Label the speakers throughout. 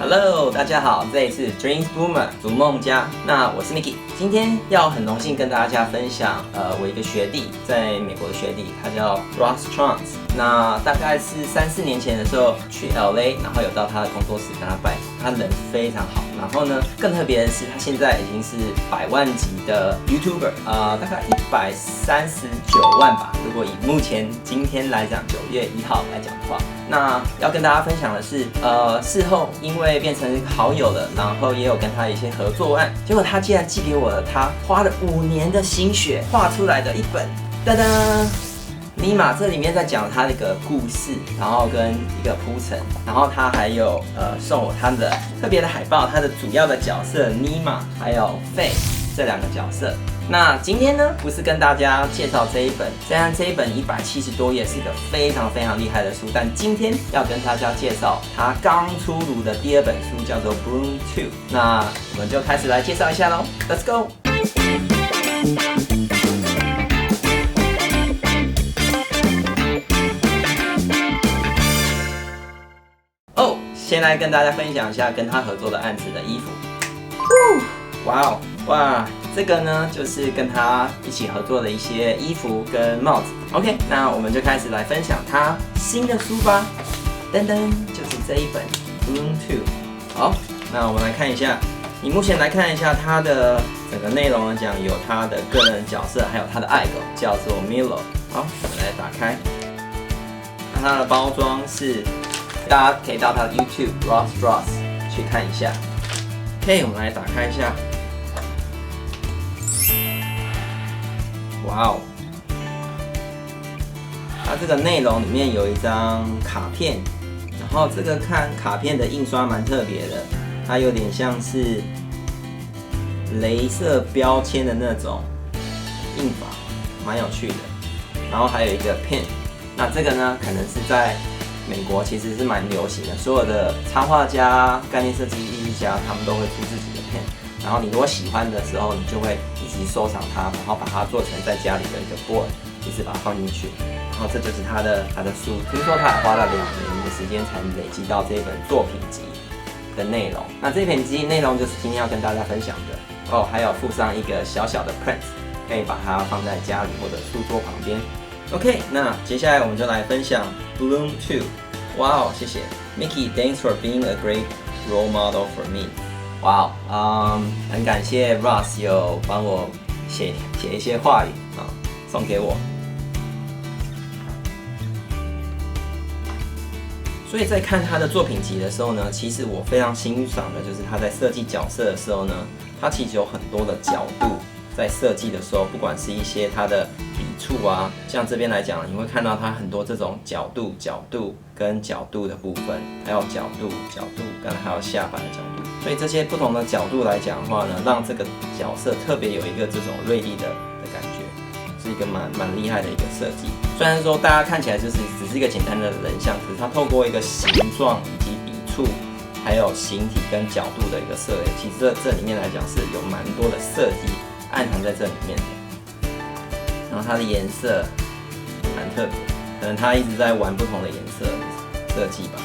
Speaker 1: Hello， 大家好，这里是 Dreams Boomer 逐梦家。那我是 Mickey， 今天要很荣幸跟大家分享，我一个学弟，在美国的学弟，他叫 Ross Strauss。那大概是3、4年前的时候去 LA， 然后有到他的工作室跟他拜访，他人非常好。然后呢，更特别的是，他现在已经是100万级的 YouTuber，大概139万吧。如果以目前今天来讲，9月1号来讲的话，那要跟大家分享的是，事后因为变成好友了，然后也有跟他一些合作案，结果他竟然寄给我了他花了5年的心血画出来的一本，噔噔。尼玛，这里面在讲他的一个故事，然后跟一个铺陈，然后他还有送我他的特别的海报，他的主要的角色尼玛还有费这2个角色。那今天呢，不是跟大家介绍这一本，虽然这一本170多页是一个非常非常厉害的书，但今天要跟大家介绍他刚出炉的第2本书，叫做 Bloom 2。那我们就开始来介绍一下喽 ，Let's go。先来跟大家分享一下跟他合作的案子的衣服。哇哦，哇，这个呢就是跟他一起合作的一些衣服跟帽子。OK， 那我们就开始来分享他新的书吧。噔噔，就是这一本 Bloom 2。好，那我们来看一下，以目前来看一下它的整个内容来讲，有他的个人角色，还有他的爱狗叫做 Milo。好，我们来打开，那它的包装是。大家可以到他的 YouTube Ross Strauss 去看一下。OK， 我们来打开一下。哇哦！它这个内容里面有一张卡片，然后这个看卡片的印刷蛮特别的，它有点像是雷射标签的那种印法，蛮有趣的。然后还有一个 pen， 那这个呢可能是在美国其实是蛮流行的，所有的插画家、概念设计艺术家，他们都会出自己的片。然后你如果喜欢的时候，你就会一直收藏它，然后把它做成在家里的一个 board， 一直把它放进去。然后这就是他的书，听说他也花了2年的时间才累积到这本作品集的内容。那这本集内容就是今天要跟大家分享的哦，还有附上一个小小的 print， 可以把它放在家里或者书桌旁边。OK， 那接下来我们就来分享 Bloom 2。哇哦，谢谢 Mickey， Thanks for being a great role model for me。哇哦，很感谢 Ross 有帮我写一些话语啊，送给我。所以在看他的作品集的时候呢，其实我非常欣赏的就是他在设计角色的时候呢，他其实有很多的角度。在设计的时候，不管是一些它的笔触啊，像这边来讲，你会看到它很多这种角度跟角度的部分，还有角度跟还有下巴的角度，所以这些不同的角度来讲的话呢，让这个角色特别有一个这种锐利的感觉，是一个蛮厉害的一个设计。虽然说大家看起来就是只是一个简单的人像，可是它透过一个形状以及笔触，还有形体跟角度的一个设计，其实这里面来讲是有蛮多的设计暗藏在这里面的，然后它的颜色蛮特别，可能它一直在玩不同的颜色设计吧。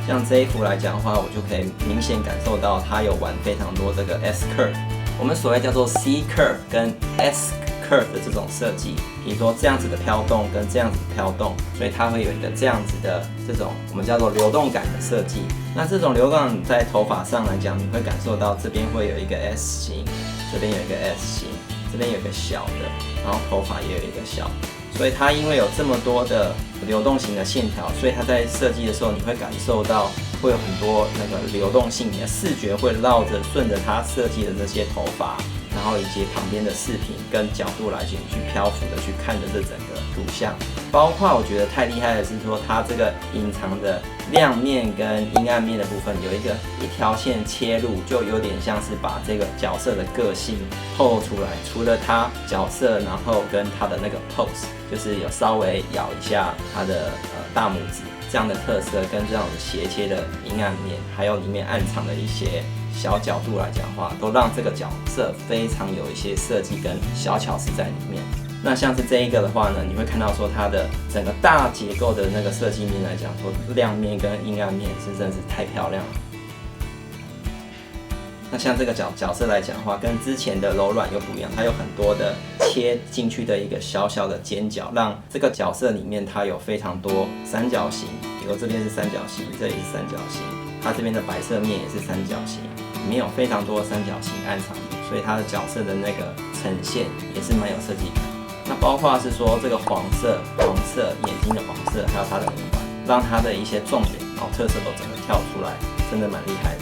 Speaker 1: 像这一幅来讲的话，我就可以明显感受到它有玩非常多这个 S curve， 我们所谓叫做 C curve 跟 S curve 的这种设计，比如说这样子的飘动跟这样子的飘动，所以它会有一个这样子的这种我们叫做流动感的设计。那这种流动感在头发上来讲，你会感受到这边会有一个 S 型，这边有一个 S 型，这边有一个小的，然后头发也有一个小的，所以它因为有这么多的流动型的线条，所以它在设计的时候，你会感受到会有很多那个流动性，你的视觉会绕着顺着它设计的这些头发，然后以及旁边的饰品跟角度来去漂浮的去看着这整个图像。包括我觉得太厉害的是说，它这个隐藏的亮面跟阴暗面的部分有一条线切入，就有点像是把这个角色的个性透露出来。除了他角色，然后跟他的那个 pose， 就是有稍微咬一下他的大拇指这样的特色，跟这样的斜切的阴暗面，还有里面暗藏的一些小角度来讲的话，都让这个角色非常有一些设计跟小巧思在里面。那像是这一个的话呢，你会看到说它的整个大结构的那个设计面来讲，说亮面跟阴暗面是真的是太漂亮了。那像这个角色来讲的话，跟之前的柔软又不一样，它有很多的切进去的一个小小的尖角，让这个角色里面它有非常多三角形，比如这边是三角形，这里是三角形，它这边的白色面也是三角形，里面有非常多的三角形暗藏物，所以它的角色的那个呈现也是蛮有设计感。那包括是说这个黄色眼睛的黄色，还有它的耳环，让它的一些重点然后特色都整个跳出来，真的蛮厉害的。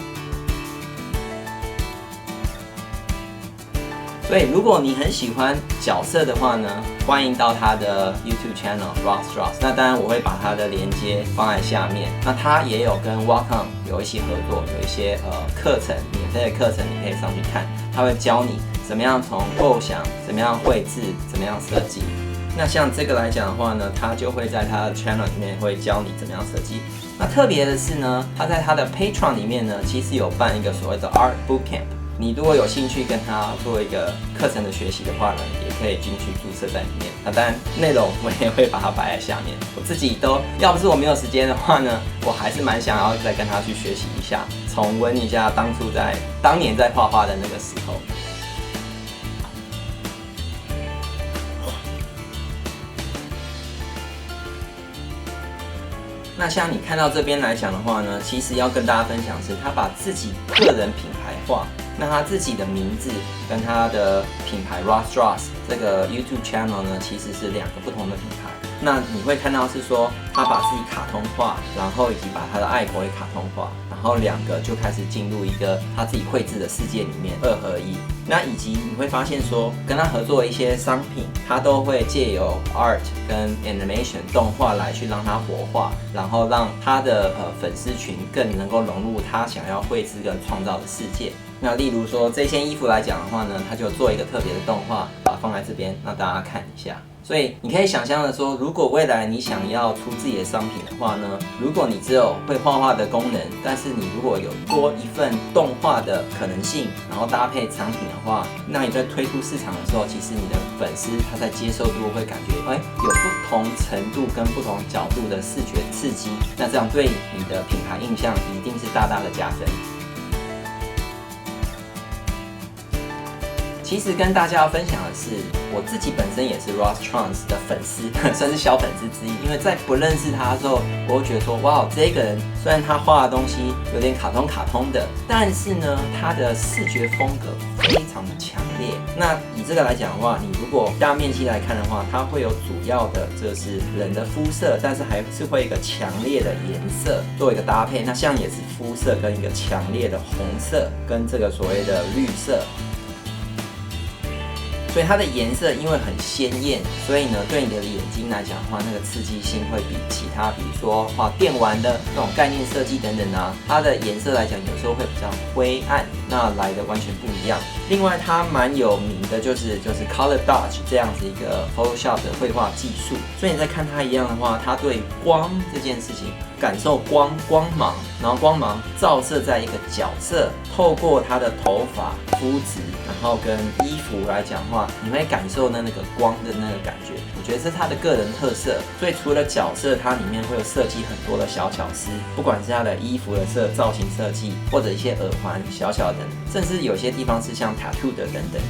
Speaker 1: 所以，如果你很喜欢角色的话呢，欢迎到他的 YouTube channel Ross Strauss。那当然，我会把他的连接放在下面。那他也有跟 Wacom 有一些合作，有一些课程，免费的课程，你可以上去看。他会教你怎么样从构想，怎么样绘制，怎么样设计。那像这个来讲的话呢，他就会在他的 channel 里面会教你怎么样设计。那特别的是呢，他在他的 Patreon 里面呢，其实有办一个所谓的 Art Bootcamp。你如果有兴趣跟他做一个课程的学习的话呢，也可以进去注册在里面。那当然，内容我也会把它摆在下面。我自己都要不是我没有时间的话呢，我还是蛮想要再跟他去学习一下，重温一下当年在画画的那个时候。那像你看到这边来讲的话呢，其实要跟大家分享是，他把自己个人品牌化。那他自己的名字跟他的品牌 Ross Strauss 这个 YouTube channel 呢，其实是两个不同的品牌。那你会看到是说，他把自己卡通化，然后以及把他的爱国也卡通化，然后两个就开始进入一个他自己绘制的世界里面，二合一。那以及你会发现说，跟他合作的一些商品，他都会借由 art 跟 animation 动画来去让它活化，然后让他的粉丝群更能够融入他想要绘制跟创造的世界。那例如说这件衣服来讲的话呢，他就做一个特别的动画，把它放在这边，让大家看一下。所以你可以想象的说，如果未来你想要出自己的商品的话呢，如果你只有会画画的功能，但是你如果有多一份动画的可能性，然后搭配产品的话，那你在推出市场的时候，其实你的粉丝他在接受度会感觉，有不同程度跟不同角度的视觉刺激，那这样对你的品牌印象一定是大大的加分。其实跟大家要分享的是，我自己本身也是 Ross Strauss 的粉丝，算是小粉丝之一。因为在不认识他的时候，我会觉得说，哇，这个人虽然他画的东西有点卡通的，但是呢，他的视觉风格非常的强烈。那以这个来讲的话，你如果大面积来看的话，它会有主要的就是人的肤色，但是还是会有一个强烈的颜色做一个搭配。那像也是肤色跟一个强烈的红色跟这个所谓的绿色。所以它的颜色因为很鲜艳，所以呢，对你的眼睛来讲的话，那个刺激性会比其他，比如说画电玩的那种概念设计等等啊，它的颜色来讲有时候会比较灰暗，那来的完全不一样。另外，它蛮有名的就是 Color Dodge 这样子一个 Photoshop 的绘画技术。所以你在看它一样的话，它对光这件事情感受光芒，然后光芒照射在一个角色，透过他的头发、肤质，然后跟衣服来讲的话，你会感受到那个光的那个感觉。我觉得是他的个人特色。所以除了角色，它里面会有设计很多的小巧思，不管是他的衣服的造型设计，或者一些耳环小的，甚至有些地方是像 tattoo 的等等。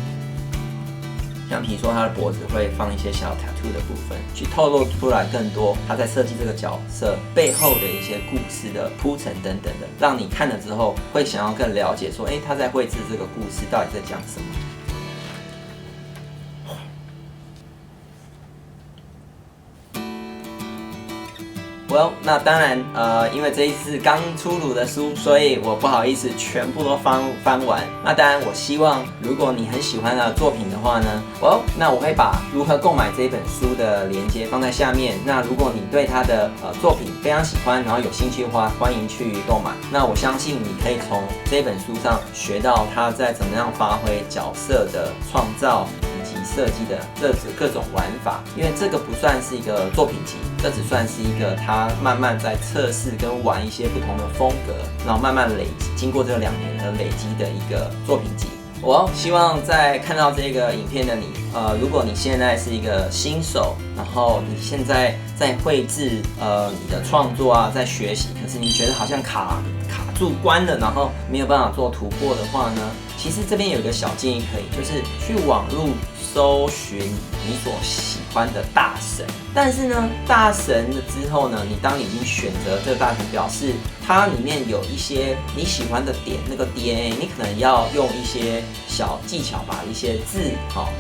Speaker 1: 像比如说他的脖子会放一些小 tattoo 的部分，去透露出来更多他在设计这个角色背后的一些故事的铺陈等等的，让你看了之后会想要更了解说，他在绘制这个故事到底在讲什么。Well， 那当然，因为这一次刚出炉的书，所以我不好意思全部都翻完。那当然，我希望如果你很喜欢的作品的话呢，那我会把如何购买这一本书的连接放在下面。那如果你对他的作品非常喜欢，然后有兴趣的话，欢迎去购买。那我相信你可以从这本书上学到他在怎么样发挥角色的创造以及设计的各种玩法。因为这个不算是一个作品集，这只算是一个他慢慢在测试跟玩一些不同的风格，然后慢慢累积，经过这2年的累积的一个作品集。我希望在看到这个影片的你，如果你现在是一个新手，然后你现在在绘制你的创作啊，在学习，可是你觉得好像卡住关了，然后没有办法做突破的话呢，其实这边有一个小建议可以，就是去网络搜寻你所喜欢的大神。但是呢，大神了之后呢，当你已经选择这个大神，表示它里面有一些你喜欢的点，那个 DNA， 你可能要用一些小技巧，把一些字，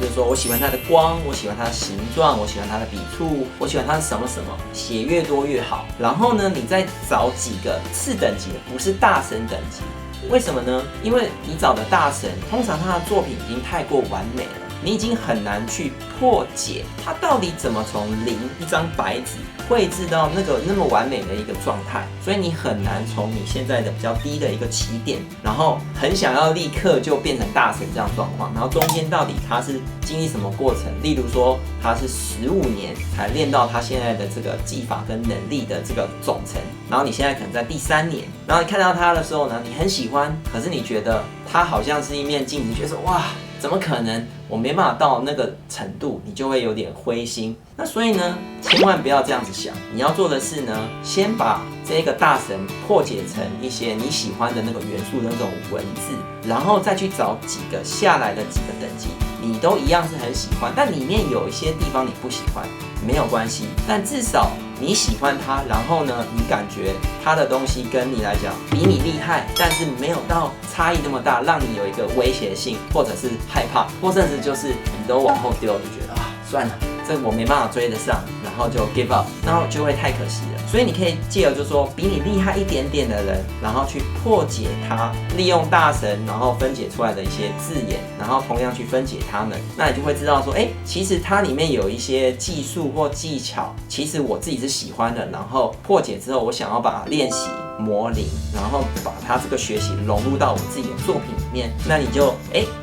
Speaker 1: 比如说我喜欢它的光，我喜欢它的形状，我喜欢它的笔触，我喜欢它的什么什么，写越多越好。然后呢，你再找几个次等级的，不是大神等级。为什么呢？因为你找的大神，通常他的作品已经太过完美了，你已经很难去破解他到底怎么从零一张白纸绘制到那么完美的一个状态，所以你很难从你现在的比较低的一个起点，然后很想要立刻就变成大神这样状况，然后中间到底他是经历什么过程？例如说他是15年才练到他现在的这个技法跟能力的这个总成，然后你现在可能在第3年，然后你看到他的时候呢，你很喜欢，可是你觉得他好像是一面镜子，觉得说哇，怎么可能？我没办法到那个程度，你就会有点灰心。那所以呢，千万不要这样子想。你要做的是呢，先把这个大神破解成一些你喜欢的那个元素的那种文字，然后再去找几个下来的几个等级，你都一样是很喜欢，但里面有一些地方你不喜欢，没有关系，但至少你喜欢它，然后呢，你感觉它的东西跟你来讲比你厉害，但是没有到差异那么大，让你有一个威胁性，或者是害怕，或甚至就是你都往后丢，就觉得啊，算了，这我没办法追得上，然后就 give up， 然后就会太可惜了。所以你可以借由就是说比你厉害一点点的人，然后去破解它，利用大神，然后分解出来的一些字眼，然后同样去分解它们，那你就会知道说，其实它里面有一些技术或技巧，其实我自己是喜欢的，然后破解之后，我想要把它练习模拟，然后把它这个学习融入到我自己的作品里面，那你就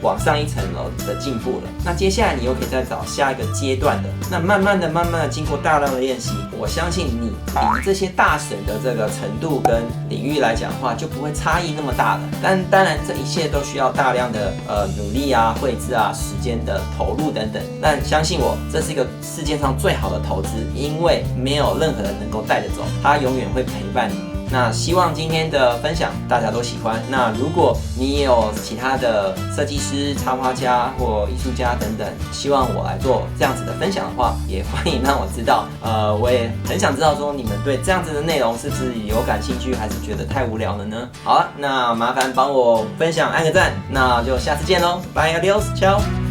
Speaker 1: 往上一层楼的进步了。那接下来你又可以再找下一个阶段的，那慢慢的经过大量的练习，我相信你离这些大神的这个程度跟领域来讲的话，就不会差异那么大了。但当然这一切都需要大量的努力啊、绘制啊、时间的投入等等。但相信我，这是一个世界上最好的投资，因为没有任何人能够带得走，它永远会陪伴你。那希望今天的分享大家都喜欢。那如果你也有其他的设计师、插画家或艺术家等等，希望我来做这样子的分享的话，也欢迎让我知道。我也很想知道说你们对这样子的内容是不是有感兴趣，还是觉得太无聊了呢？好了，那麻烦帮我分享按个赞，那就下次见喽，拜 adios，ciao。